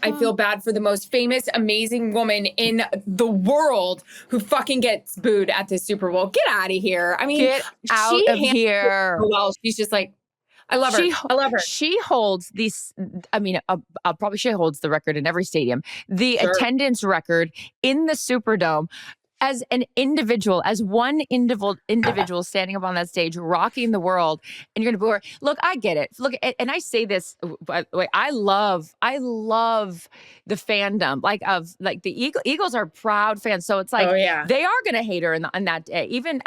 I feel bad for the most famous, amazing woman in the world who fucking gets booed at the Super Bowl. Get out of here. I mean, Get out of here. Well, she's just like, I love her. I love her. She holds these, I mean, probably she holds the record in every stadium, the attendance record in the Superdome. As an individual, as one individual standing up on that stage, rocking the world, and you're going to boo her. Look, I get it. Look, and I say this, by the way, I love the fandom, like the Eagles are proud fans. So it's like, they are going to hate her on that day, even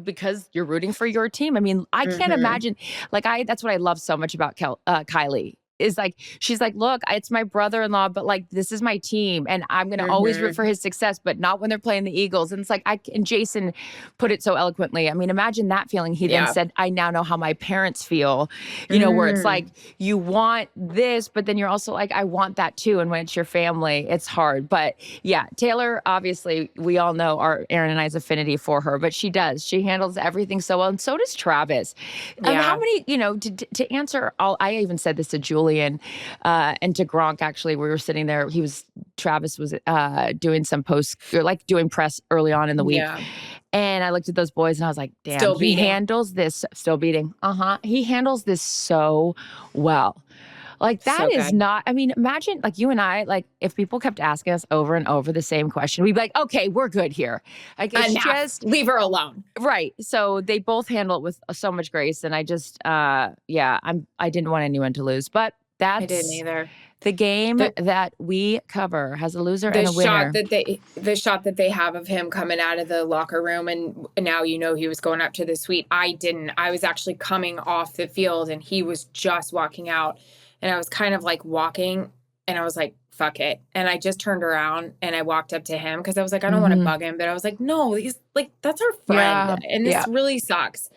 because you're rooting for your team. I mean, I can't imagine, that's what I love so much about Kylie. Is like, she's like, look, it's my brother-in-law, but like, this is my team and I'm going to always root for his success, but not when they're playing the Eagles. And it's like, and Jason put it so eloquently. I mean, imagine that feeling. He then said, I now know how my parents feel, you know, where it's like, you want this, but then you're also like, I want that too. And when it's your family, it's hard. But yeah, Taylor, obviously we all know Erin and I's affinity for her, but she handles everything so well. And so does Travis. How many, you know, to answer all, I even said this to Julian and to Gronk, actually, we were sitting there. Travis was doing some doing press early on in the week. Yeah. And I looked at those boys and I was like, damn, he handles this, still beating. He handles this so well. Like that is not, I mean, imagine like you and I, like if people kept asking us over and over the same question, we'd be like, okay, we're good here. Like it's just leave her alone. Right. So they both handle it with so much grace. And I just, I didn't want anyone to lose, but I didn't either. The game that we cover has a loser and a winner. The shot that they have of him coming out of the locker room and now you know he was going up to the suite. I didn't. I was actually coming off the field and he was just walking out. And I was kind of like walking and I was like, fuck it. And I just turned around and I walked up to him because I was like, I don't want to bug him. But I was like, no, he's like, that's our friend. Yeah. And this really sucks.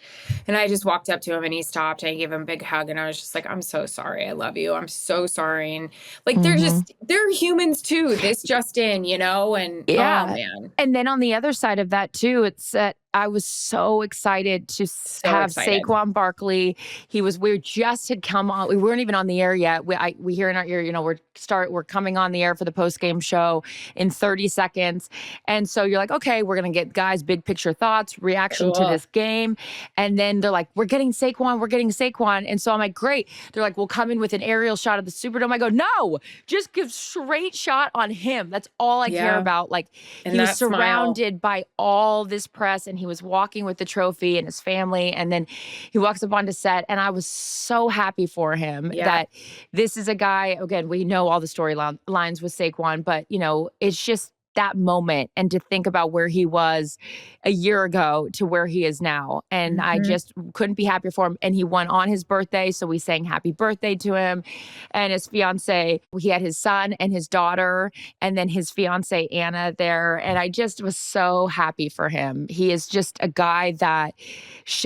And I just walked up to him and he stopped. And I gave him a big hug and I was just like, I'm so sorry. I love you. I'm so sorry. And like, they're humans too. This just in, you know? And oh man. And then on the other side of that too, it's that I was so excited to have Saquon Barkley. We just had come on. We weren't even on the air yet. We hear in our ear, you know, we're coming on the air for the post-game show in 30 seconds. And so you're like, okay, we're going to get guys' big picture thoughts, reaction to this game. And then they're like, we're getting Saquon. And so I'm like, great. They're like, we'll come in with an aerial shot of the Superdome. I go, no, just give straight shot on him. That's all I care about. Like he was surrounded by all this press and he was walking with the trophy and his family. And then he walks up onto set and I was so happy for him that this is a guy, again, we know all the storylines with Saquon, but you know, it's just that moment and to think about where he was a year ago to where he is now. And I just couldn't be happier for him. And he won on his birthday. So we sang happy birthday to him and his fiance. He had his son and his daughter and then his fiance, Anna, there. And I just was so happy for him. He is just a guy that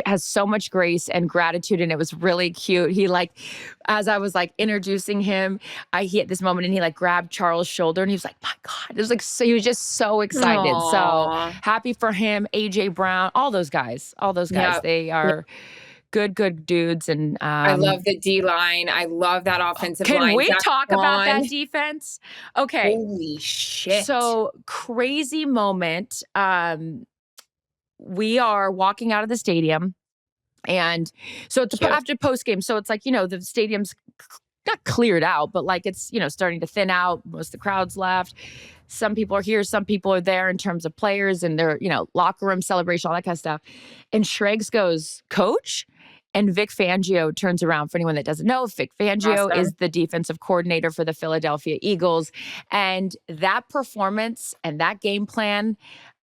has so much grace and gratitude. And it was really cute. He as I was introducing him, he had this moment and he grabbed Charles' shoulder and he was like, my God, it was so he was just so excited. Aww. So happy for him, AJ Brown, all those guys, yep. They are good dudes. And I love the D line. I love that offensive line. Can we talk about that defense? Okay. Holy shit. So crazy moment. We are walking out of the stadium and so it's after post game. So it's the stadium's not cleared out, but it's, starting to thin out. Most of the crowd's left. Some people are here, some people are there in terms of players and their, locker room celebration, all that kind of stuff. And Schrags goes, Coach? And Vic Fangio turns around. For anyone that doesn't know, Vic Fangio is the defensive coordinator for the Philadelphia Eagles. And that performance and that game plan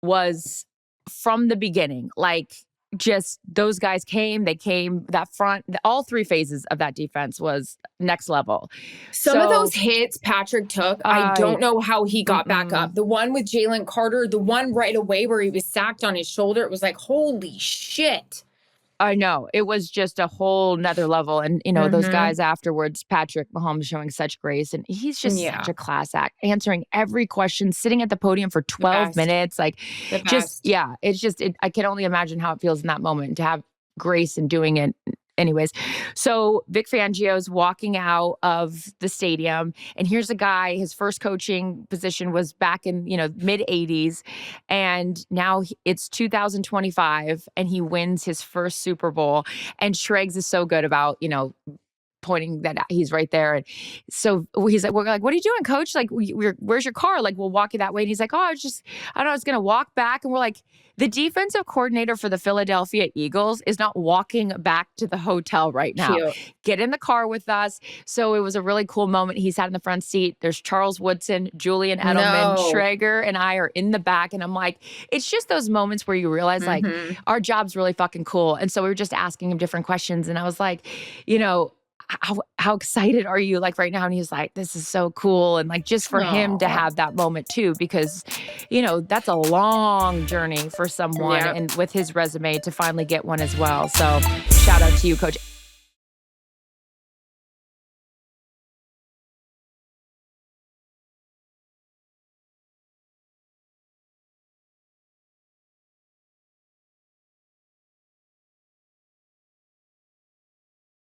was from the beginning, just those guys that front, all three phases of that defense was next level. Some of those hits Patrick took, I don't know how he got back up. The one with Jalen Carter, the one right away where he was sacked on his shoulder, it was like, holy shit. I know. It was just a whole nother level. And, those guys afterwards, Patrick Mahomes showing such grace. And he's just such a class act, answering every question, sitting at the podium for 12 minutes. I can only imagine how it feels in that moment to have grace and doing it anyways, so Vic Fangio's walking out of the stadium, and here's a guy, his first coaching position was back in, mid 80s. And now it's 2025 and he wins his first Super Bowl. And Schrags is so good about, pointing that he's right there. And so he's like, we're like, what are you doing, coach? Like, where's your car? Like, we'll walk you that way. And he's like, oh, I don't know, I was going to walk back. And we're like, the defensive coordinator for the Philadelphia Eagles is not walking back to the hotel right now. Cute. Get in the car with us. So it was a really cool moment. He sat in the front seat. There's Charles Woodson, Julian Edelman, Schrager, and I are in the back. And I'm like, it's just those moments where you realize like our job's really fucking cool. And so we were just asking him different questions. And I was like, how excited are you like right now? And he was like, this is so cool. And like, just for him to have that moment too, because, that's a long journey for someone and with his resume to finally get one as well. So shout out to you, Coach.